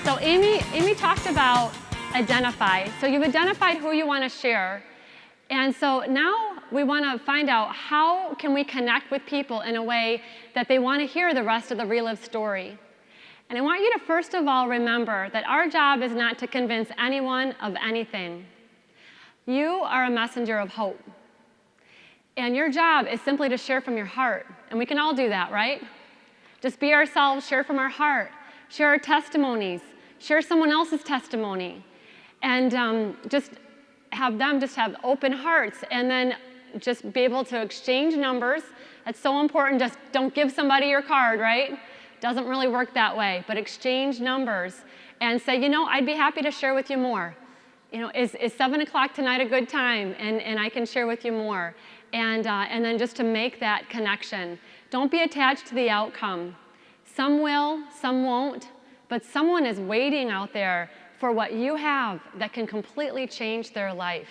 So Amy talked about identify. So you've identified who you want to share. And so now we want to find out how can we connect with people in a way that they want to hear the rest of the Relive story. And I want you to first of all remember that our job is not to convince anyone of anything. You are a messenger of hope. And your job is simply to share from your heart. And we can all do that, right? Just be ourselves, share from our heart, share our testimonies, share someone else's testimony, and just have them just have open hearts, and then just be able to exchange numbers. That's so important. Just don't give somebody your card, right? Doesn't really work that way, but exchange numbers and say, you know, I'd be happy to share with you more. You know, is 7 o'clock tonight a good time? And I can share with you more. And then just to make that connection. Don't be attached to the outcome. Some will, some won't, but someone is waiting out there for what you have that can completely change their life.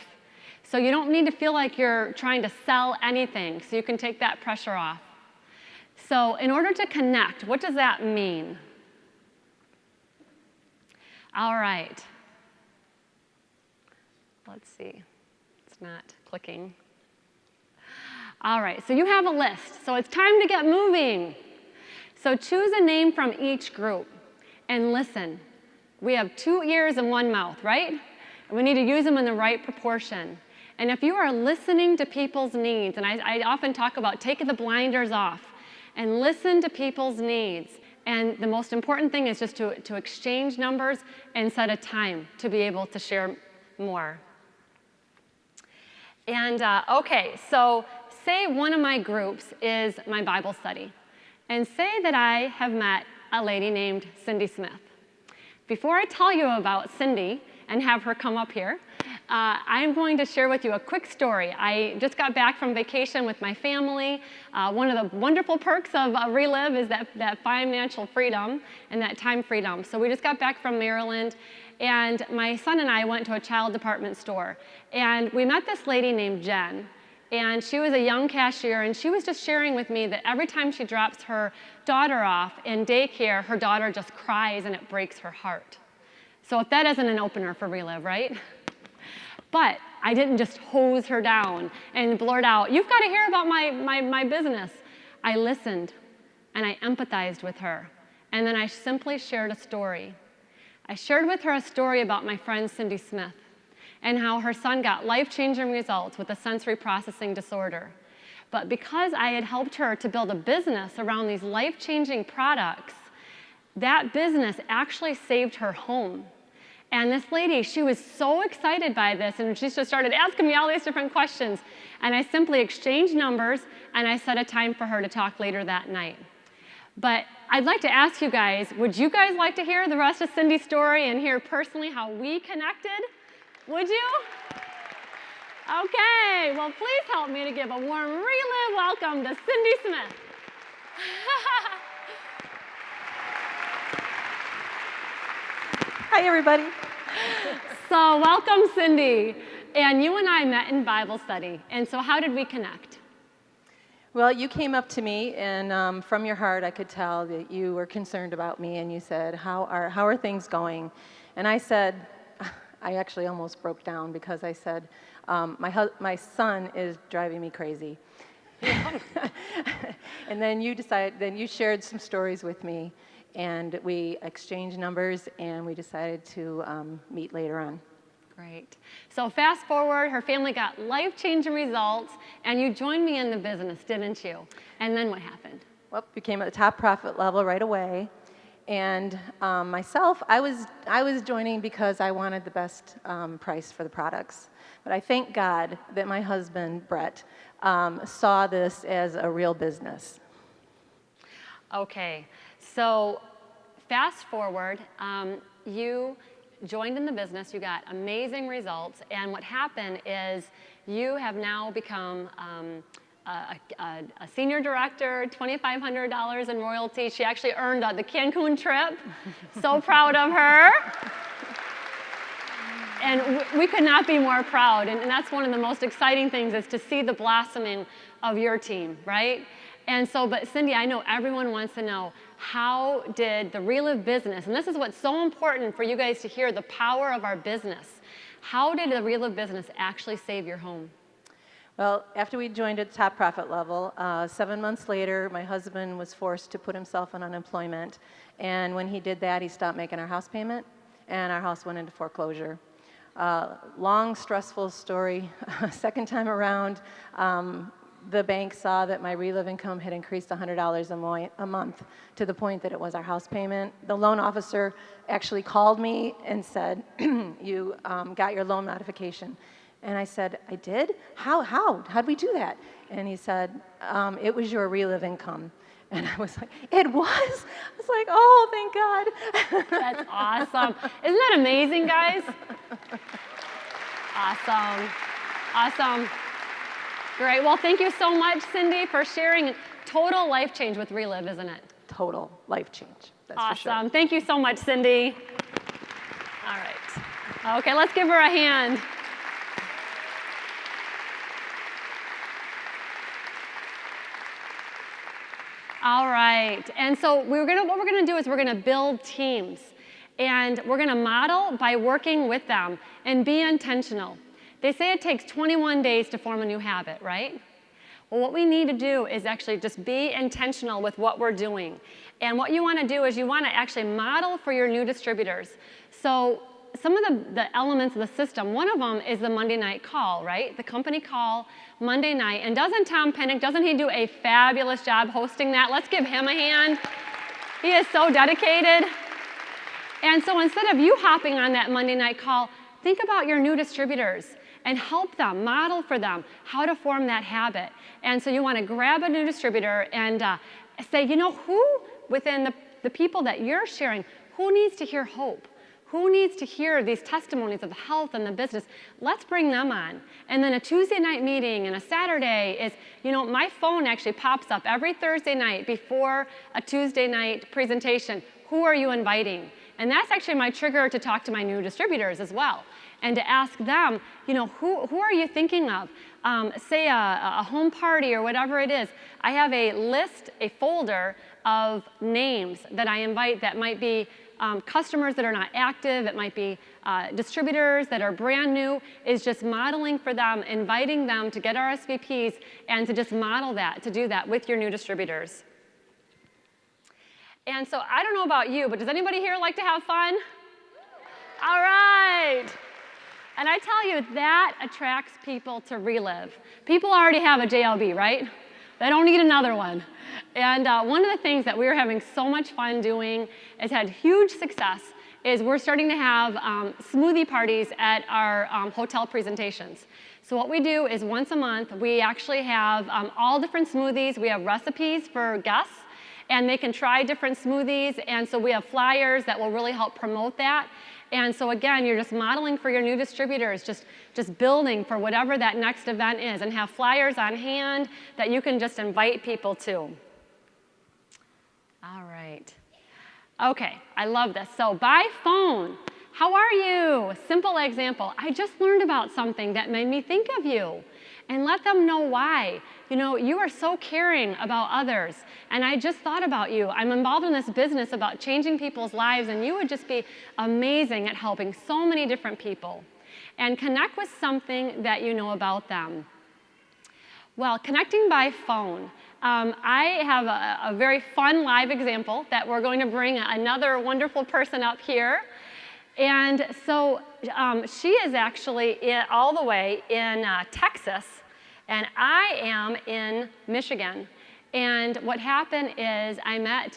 So you don't need to feel like you're trying to sell anything, so you can take that pressure off. So in order to connect, what does that mean? All right. Let's see. It's not clicking. All right, so you have a list. So it's time to get moving. So choose a name from each group and listen. We have 2 ears and 1 mouth, right? And we need to use them in the right proportion. And if you are listening to people's needs, and I often talk about taking the blinders off and listen to people's needs. And the most important thing is just to exchange numbers and set a time to be able to share more. And okay, so say one of my groups is my Bible study. And say that I have met a lady named Cindy Smith. Before I tell you about Cindy and have her come up here, I'm going to share with you a quick story. I just got back from vacation with my family. One of the wonderful perks of Relive is that financial freedom and that time freedom. So we just got back from Maryland, and my son and I went to a child department store. And we met this lady named Jen. And she was a young cashier, and she was just sharing with me that every time she drops her daughter off in daycare, her daughter just cries and it breaks her heart. So if that isn't an opener for Relive, right? But I didn't just hose her down and blurt out, you've got to hear about my business. I listened and I empathized with her. And then I simply shared a story. I shared with her a story about my friend Cindy Smith and how her son got life-changing results with a sensory processing disorder. But because I had helped her to build a business around these life-changing products, that business actually saved her home. And this lady, she was so excited by this, and she just started asking me all these different questions. And I simply exchanged numbers, and I set a time for her to talk later that night. But I'd like to ask you guys, would you guys like to hear the rest of Cindy's story and hear personally how we connected? Would you? Okay, well, please help me to give a warm Relive welcome to Cindy Smith. Hi, everybody. So welcome, Cindy. And you and I met in Bible study. And so how did we connect? Well, you came up to me, and from your heart, I could tell that you were concerned about me, and you said, how are things going? And I said, I actually almost broke down because I said, my son is driving me crazy. And then you shared some stories with me, and we exchanged numbers, and we decided to meet later on. Great. So fast forward, her family got life-changing results, and you joined me in the business, didn't you? And then what happened? Well, became at the top profit level right away. And myself, I was joining because I wanted the best price for the products. But I thank God that my husband, Brett, saw this as a real business. Okay, so fast forward, you joined in the business, you got amazing results, and what happened is you have now become a senior director, $2,500 in royalties. She actually earned the Cancun trip. So proud of her. And we could not be more proud. And that's one of the most exciting things is to see the blossoming of your team, right? And so, but Cindy, I know everyone wants to know, how did the Relive business, and this is what's so important for you guys to hear, the power of our business. How did the Relive business actually save your home? Well, after we joined at top profit level, 7 months later, my husband was forced to put himself on unemployment. And when he did that, he stopped making our house payment, and our house went into foreclosure. Long, stressful story. Second time around, the bank saw that my Relive income had increased $100 a month to the point that it was our house payment. The loan officer actually called me and said, you got your loan modification. And I said, I did? How'd we do that? And he said, it was your Relive income. And I was like, it was? I was like, oh, thank God. That's awesome. Isn't that amazing, guys? Awesome. Awesome. Great. Well, thank you so much, Cindy, for sharing. Total life change with Relive, isn't it? Total life change. That's awesome. for sure. Thank you so much, Cindy. All right. Okay, let's give her a hand. All right, and so what we're gonna do is we're gonna build teams, and we're gonna model by working with them and be intentional. They say it takes 21 days to form a new habit, right? Well, what we need to do is actually just be intentional with what we're doing. And what you wanna do is you wanna actually model for your new distributors. So some of the elements of the system, one of them is the Monday night call, right? The company call Monday night. And doesn't Tom Pinnick, doesn't he do a fabulous job hosting that? Let's give him a hand. He is so dedicated. And so instead of you hopping on that Monday night call, think about your new distributors and help them, model for them how to form that habit. And so you want to grab a new distributor and say, you know, who within the people that you're sharing, who needs to hear hope? Who needs to hear these testimonies of the health and the business? Let's bring them on. And then a Tuesday night meeting and a Saturday is, you know, my phone actually pops up every Thursday night before a Tuesday night presentation. Who are you inviting? And that's actually my trigger to talk to my new distributors as well. And to ask them, you know, who are you thinking of? Say a home party or whatever it is. I have a list, a folder of names that I invite that might be customers that are not active, it might be distributors that are brand new, is just modeling for them, inviting them to get RSVPs and to just model that, to do that with your new distributors. And so I don't know about you, but does anybody here like to have fun? All right. And I tell you, that attracts people to Relive. People already have a JLB, right? They don't need another one. And one of the things that we're having so much fun doing, has had huge success, is we're starting to have smoothie parties at our hotel presentations. So what we do is once a month, we actually have all different smoothies. We have recipes for guests, and they can try different smoothies. And so we have flyers that will really help promote that. And so again, you're just modeling for your new distributors, just building for whatever that next event is, and have flyers on hand that you can just invite people to. All right. Okay, I love this. So by phone, how are you? Simple example. I just learned about something that made me think of you. And let them know why. You know, you are so caring about others, and I just thought about you. I'm involved in this business about changing people's lives, and you would just be amazing at helping so many different people. And connect with something that you know about them. Well, connecting by phone. I have a very fun live example that we're going to bring another wonderful person up here. And so she is actually all the way in Texas, and I am in Michigan. And what happened is I met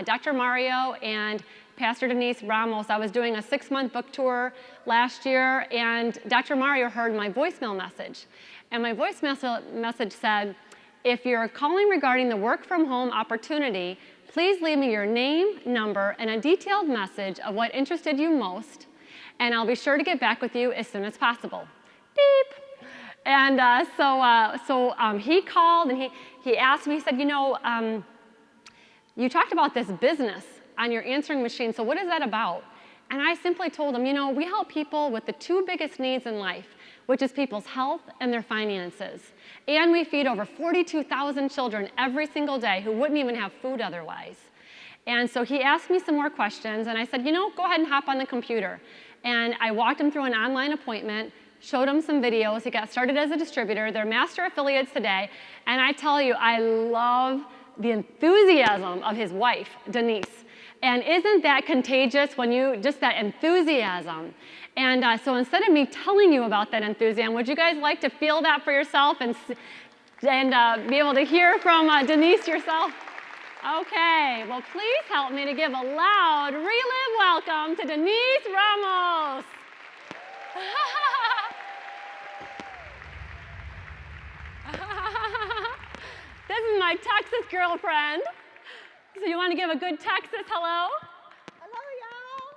Dr. Mario and Pastor Denise Ramos. I was doing a 6-month book tour last year, and Dr. Mario heard my voicemail message. And my voicemail message said, if you're calling regarding the work from home opportunity, please leave me your name, number, and a detailed message of what interested you most, and I'll be sure to get back with you as soon as possible. Beep. And he called and he asked me, he said, you know, you talked about this business on your answering machine, so what is that about? And I simply told him, you know, we help people with the 2 biggest needs in life, which is people's health and their finances. And we feed over 42,000 children every single day who wouldn't even have food otherwise. And so he asked me some more questions, and I said, you know, go ahead and hop on the computer. And I walked him through an online appointment, showed him some videos. He got started as a distributor. They're master affiliates today. And I tell you, I love the enthusiasm of his wife, Denise. And isn't that contagious when you, just that enthusiasm? And so instead of me telling you about that enthusiasm, would you guys like to feel that for yourself and be able to hear from Denise yourself? Okay, well, please help me to give a loud Relive welcome to Denise Ramos. This is my Texas girlfriend. So you want to give a good Texas hello? Hello, y'all.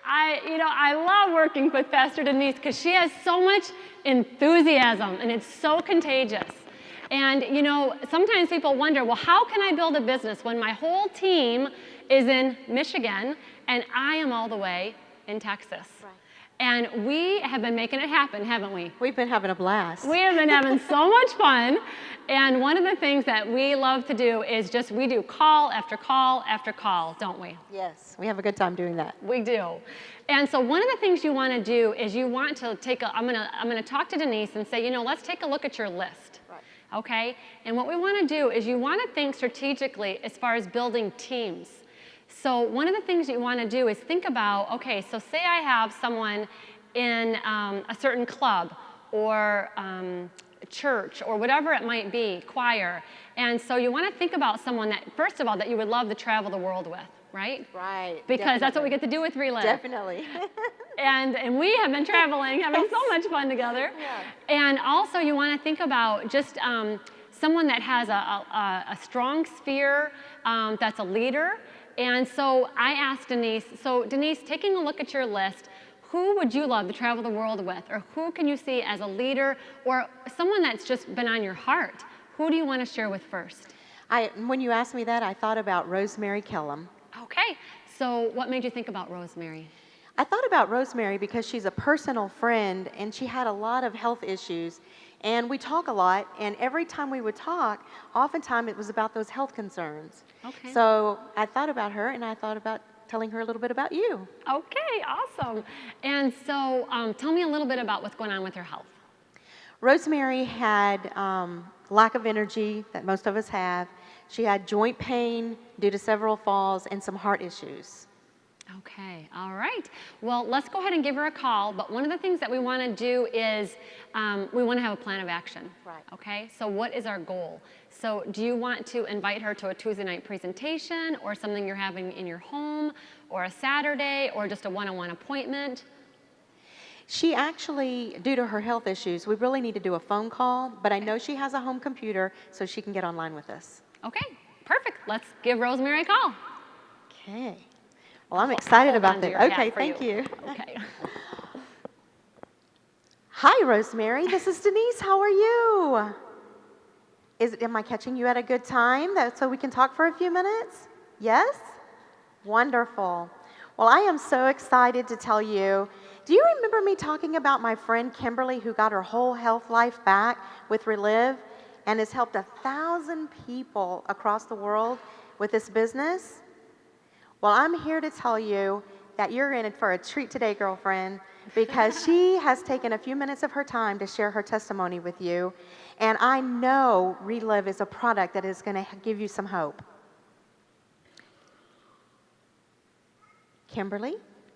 I love working with Pastor Denise because she has so much enthusiasm and it's so contagious. And sometimes people wonder, well, how can I build a business when my whole team is in Michigan and I am all the way in Texas? Right. And we have been making it happen, haven't we? We've been having a blast. We have been having so much fun. And one of the things that we love to do is we do call after call after call, don't we? Yes, we have a good time doing that. We do. And so one of the things you want to do is you want to I'm going to talk to Denise and say, let's take a look at your list. Right. Okay? And what we want to do is you want to think strategically as far as building teams. So one of the things you want to do is think about, okay, so say I have someone in a certain club or church or whatever it might be, choir. And so you want to think about someone that, first of all, that you would love to travel the world with, right? Right. Because that's what we get to do with Relive. Definitely. And we have been traveling, having so much fun together. Yeah. And also you want to think about just someone that has a strong sphere, that's a leader. And so I asked Denise, Denise, taking a look at your list, who would you love to travel the world with? Or who can you see as a leader or someone that's just been on your heart? Who do you want to share with first? When you asked me that, I thought about Rosemary Kellum. Okay, so what made you think about Rosemary? I thought about Rosemary because she's a personal friend and she had a lot of health issues. And we talk a lot, and every time we would talk, oftentimes it was about those health concerns. Okay. So I thought about her, and I thought about telling her a little bit about you. Okay, awesome. And so tell me a little bit about what's going on with her health. Rosemary had lack of energy that most of us have. She had joint pain due to several falls and some heart issues. Okay, all right. Well, let's go ahead and give her a call. But one of the things that we want to do is we want to have a plan of action. Right. Okay, so what is our goal? So do you want to invite her to a Tuesday night presentation or something you're having in your home or a Saturday or just a one-on-one appointment? She actually, due to her health issues, we really need to do a phone call, but I know she has a home computer so she can get online with us. Okay, perfect. Let's give Rosemary a call. Okay. Well, I'm excited about that. that. Okay, thank you. Okay. Hi, Rosemary. This is Denise. How are you? Am I catching you at a good time so we can talk for a few minutes? Yes? Wonderful. Well, I am so excited to tell you. Do you remember me talking about my friend Kimberly who got her whole health life back with Relive and has helped 1,000 people across the world with this business? Well, I'm here to tell you that you're in it for a treat today, girlfriend, because she has taken a few minutes of her time to share her testimony with you. And I know Relive is a product that is going to give you some hope. Kimberly,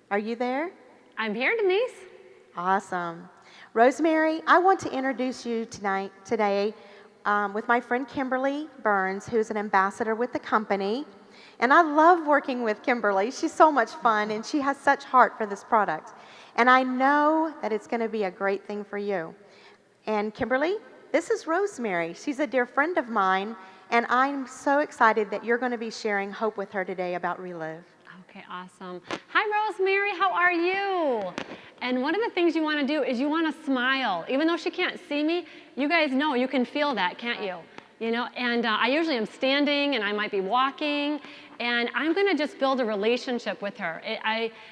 are you there? I'm here, Denise. Awesome. Rosemary, I want to introduce you today with my friend Kimberly Burns, who's an ambassador with the company. And I love working with Kimberly. She's so much fun, and she has such heart for this product. And I know that it's going to be a great thing for you. And Kimberly, this is Rosemary. She's a dear friend of mine, and I'm so excited that you're going to be sharing hope with her today about Relive. Okay, awesome. Hi, Rosemary. How are you? And one of the things you want to do is you want to smile. Even though she can't see me, you guys know you can feel that, can't you? And I usually am standing and I might be walking, and I'm going to just build a relationship with her.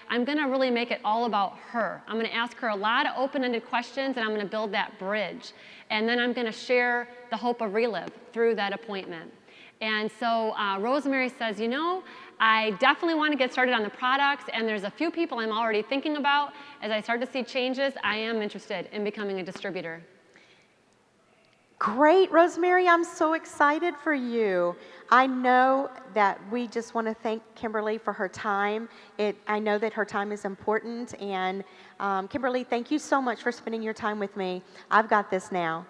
I'm going to really make it all about her. I'm going to ask her a lot of open-ended questions, and I'm going to build that bridge. And then I'm going to share the hope of Relive through that appointment. And so Rosemary says, you know, I definitely want to get started on the products, and there's a few people I'm already thinking about. As I start to see changes, I am interested in becoming a distributor. Great, Rosemary, I'm so excited for you. I know that we just want to thank Kimberly for her time. I know that her time is important, and Kimberly, thank you so much for spending your time with me. I've got this now.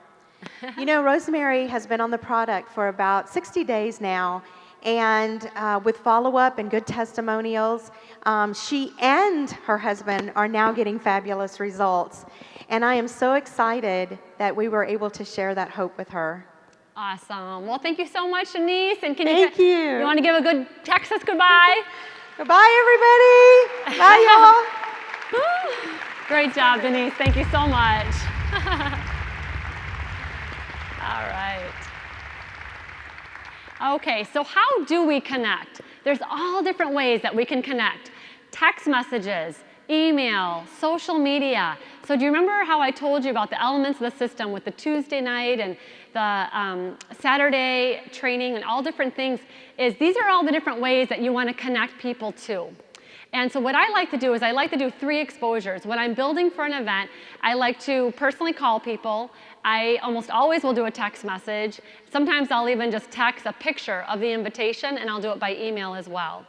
You know, Rosemary has been on the product for about 60 days now, and with follow-up and good testimonials, she and her husband are now getting fabulous results. And I am so excited that we were able to share that hope with her. Awesome. Well, thank you so much, Denise. And Thank you. You want to give a good Texas goodbye? Goodbye, everybody. Bye, y'all. Great job, Denise. Thank you so much. All right. Okay, so how do we connect? There's all different ways that we can connect. Text messages, email, social media. So do you remember how I told you about the elements of the system with the Tuesday night and the Saturday training and all different things? These are all the different ways that you want to connect people to. And so what I like to do is I like to do 3 exposures. When I'm building for an event, I like to personally call people. I almost always will do a text message. Sometimes I'll even just text a picture of the invitation, and I'll do it by email as well.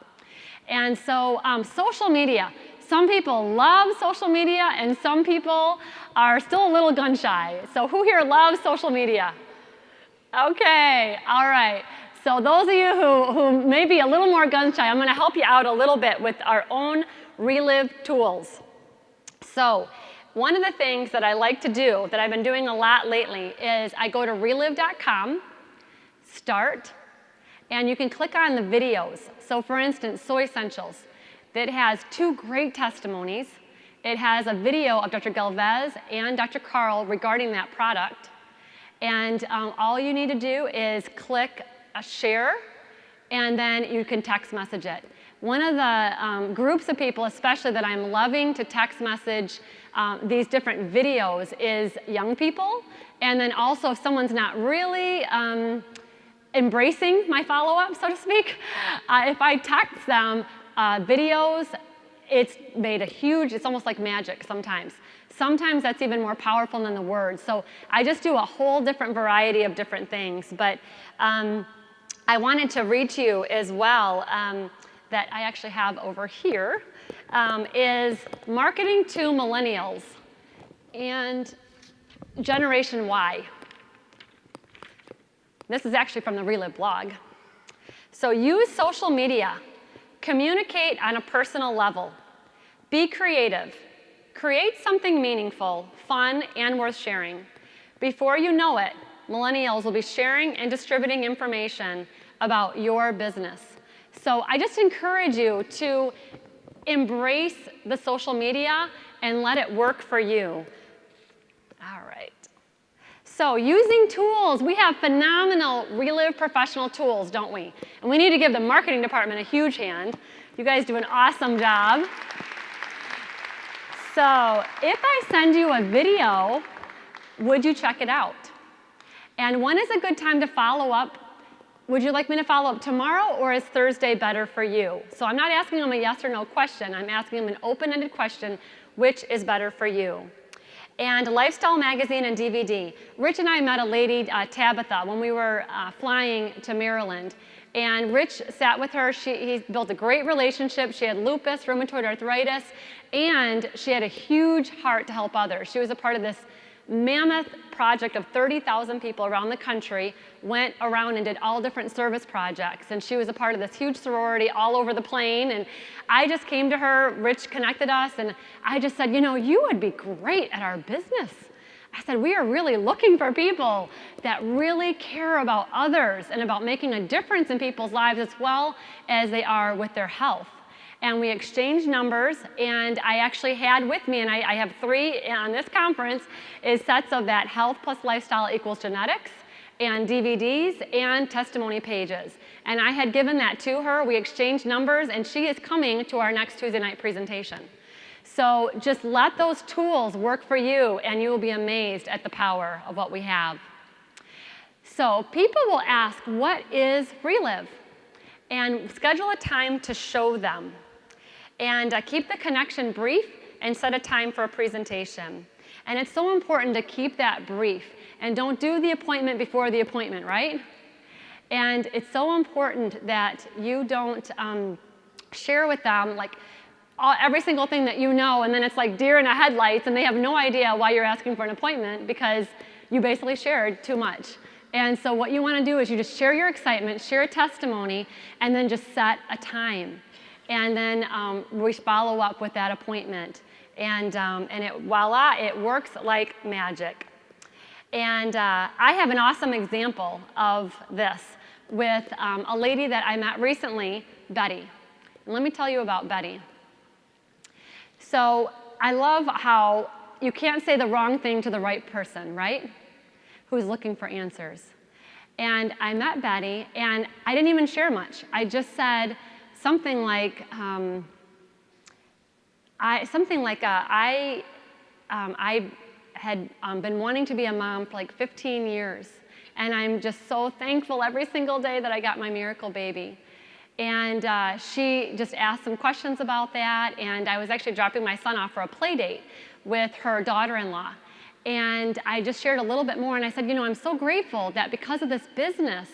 And so social media. Some people love social media, and some people are still a little gun shy. So who here loves social media? Okay, all right. So those of you who may be a little more gun shy, I'm going to help you out a little bit with our own Relive tools. So one of the things that I like to do, that I've been doing a lot lately, is I go to relive.com, start, and you can click on the videos. So for instance, Soy Essentials. That has 2 great testimonies. It has a video of Dr. Galvez and Dr. Carl regarding that product. And all you need to do is click a share, and then you can text message it. One of the groups of people, especially that I'm loving to text message these different videos, is young people. And then also if someone's not really embracing my follow-up, so to speak, if I text them videos, it's made a huge, it's almost like magic sometimes. Sometimes that's even more powerful than the words. So I just do a whole different variety of different things. But I wanted to read to you as well that I actually have over here is Marketing to Millennials and Generation Y. This is actually from the Relive blog. So use social media. Communicate on a personal level. Be creative. Create something meaningful, fun, and worth sharing. Before you know it, millennials will be sharing and distributing information about your business. So I just encourage you to embrace the social media and let it work for you. All right. So using tools, we have phenomenal Relive professional tools, don't we? And we need to give the marketing department a huge hand. You guys do an awesome job. So if I send you a video, would you check it out? And when is a good time to follow up? Would you like me to follow up tomorrow, or is Thursday better for you? So I'm not asking them a yes or no question. I'm asking them an open-ended question, which is better for you? And Lifestyle Magazine and DVD. Rich and I met a lady, Tabitha, when we were flying to Maryland. And Rich sat with her. He built a great relationship. She had lupus, rheumatoid arthritis, and she had a huge heart to help others. She was a part of this mammoth project of 30,000 people around the country, went around and did all different service projects. And she was a part of this huge sorority all over the plane. And I just came to her, Rich connected us, and I just said, you know, you would be great at our business. I said, we are really looking for people that really care about others and about making a difference in people's lives as well as they are with their health. And we exchanged numbers, and I actually had with me, and I have 3 on this conference, is sets of that Health Plus Lifestyle Equals Genetics, and DVDs, and testimony pages. And I had given that to her. We exchanged numbers, and she is coming to our next Tuesday night presentation. So just let those tools work for you, and you will be amazed at the power of what we have. So people will ask, what is Relive? And schedule a time to show them. And keep the connection brief and set a time for a presentation. And it's so important to keep that brief and don't do the appointment before the appointment, right? And it's so important that you don't share with them like every single thing that you know, and then it's like deer in the headlights, and they have no idea why you're asking for an appointment because you basically shared too much. And so what you want to do is you just share your excitement, share a testimony, and then just set a time. And then we follow up with that appointment. And voila, it works like magic. And I have an awesome example of this with a lady that I met recently, Betty. And let me tell you about Betty. So I love how you can't say the wrong thing to the right person, right? Who's looking for answers. And I met Betty, and I didn't even share much. I just said something like, I had been wanting to be a mom for like 15 years, and I'm just so thankful every single day that I got my miracle baby. And she just asked some questions about that, and I was actually dropping my son off for a play date with her daughter-in-law. And I just shared a little bit more, and I said, you know, I'm so grateful that because of this business,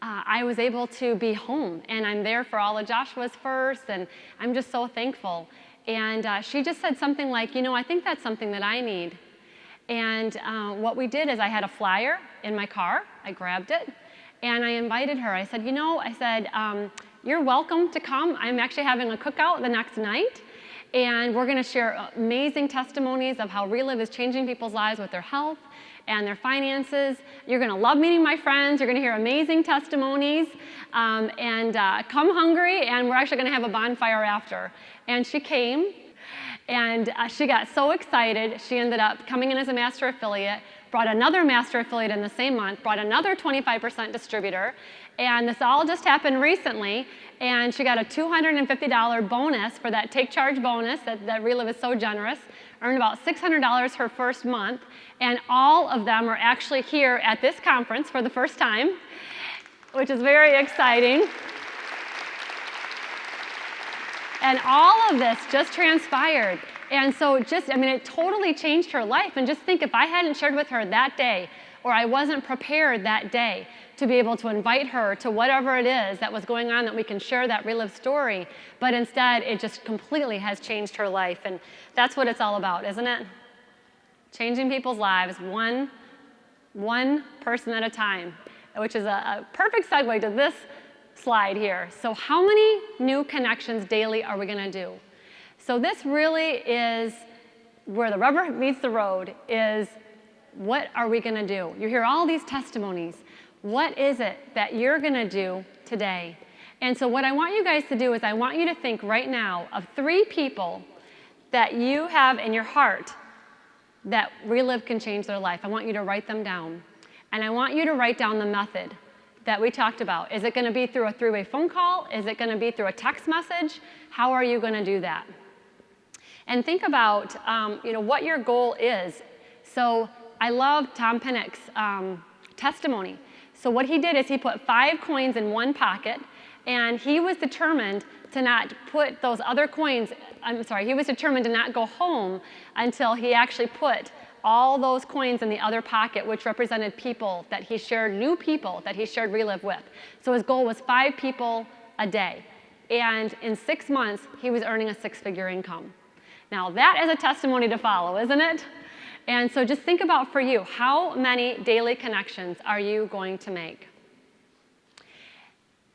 I was able to be home, and I'm there for all of Joshua's first, and I'm just so thankful. And she just said something like, you know, I think that's something that I need. And what we did is I had a flyer in my car. I grabbed it, and I invited her. I said, you know, you're welcome to come. I'm actually having a cookout the next night, and we're going to share amazing testimonies of how Relive is changing people's lives with their health and their finances. You're going to love meeting my friends. You're going to hear amazing testimonies, and come hungry, and we're actually going to have a bonfire after. And she came, and she got so excited. She ended up coming in as a master affiliate, brought another master affiliate in the same month, brought another 25% distributor, and this all just happened recently, and she got a $250 bonus for that Take Charge bonus that Relive is so generous, earned about $600 her first month, and all of them are actually here at this conference for the first time, which is very exciting. And all of this just transpired. And so it totally changed her life. And just think, if I hadn't shared with her that day, or I wasn't prepared that day to be able to invite her to whatever it is that was going on, that we can share that Relive story, but instead it just completely has changed her life. And that's what it's all about, isn't it? Changing people's lives one person at a time, which is a perfect segue to this slide here. So how many new connections daily are we going to do? So this really is where the rubber meets the road, is what are we going to do? You hear all these testimonies. What is it that you're going to do today? And so what I want you guys to do is I want you to think right now of 3 people that you have in your heart that Relive can change their life. I want you to write them down. And I want you to write down the method that we talked about. Is it going to be through a 3-way phone call? Is it going to be through a text message? How are you going to do that? And think about what your goal is. So I love Tom Pinnock's testimony. So what he did is he put 5 coins in one pocket, and he was determined to not put those other coins, he was determined to not go home until he actually put all those coins in the other pocket, which represented people that he shared, new people that he shared Relive with. So his goal was 5 people a day. And in 6 months, he was earning a 6-figure income. Now that is a testimony to follow, isn't it? And so just think about, for you, how many daily connections are you going to make?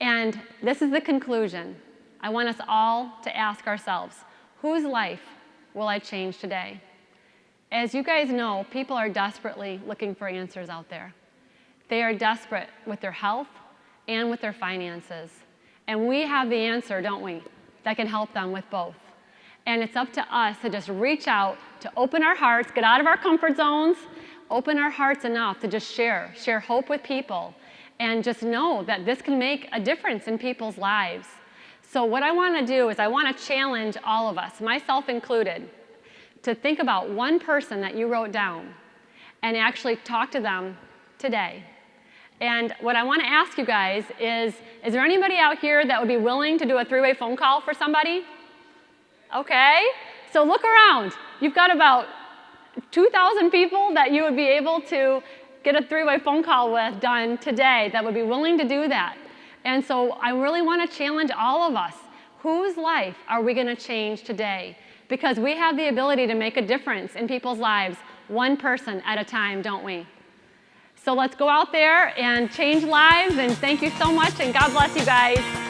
And this is the conclusion. I want us all to ask ourselves, whose life will I change today? As you guys know, people are desperately looking for answers out there. They are desperate with their health and with their finances. And we have the answer, don't we, that can help them with both. And it's up to us to just reach out, to open our hearts, get out of our comfort zones, open our hearts enough to just share hope with people, and just know that this can make a difference in people's lives. So what I want to do is I want to challenge all of us, myself included, to think about one person that you wrote down and actually talk to them today And what I want to ask you guys is there anybody out here that would be willing to do a three-way phone call for somebody? Okay, so look around. You've got about 2,000 people that you would be able to get a three-way phone call with done today that would be willing to do that. And so I really want to challenge all of us. Whose life are we going to change today? Because we have the ability to make a difference in people's lives, one person at a time, don't we? So let's go out there and change lives, and thank you so much, and God bless you guys.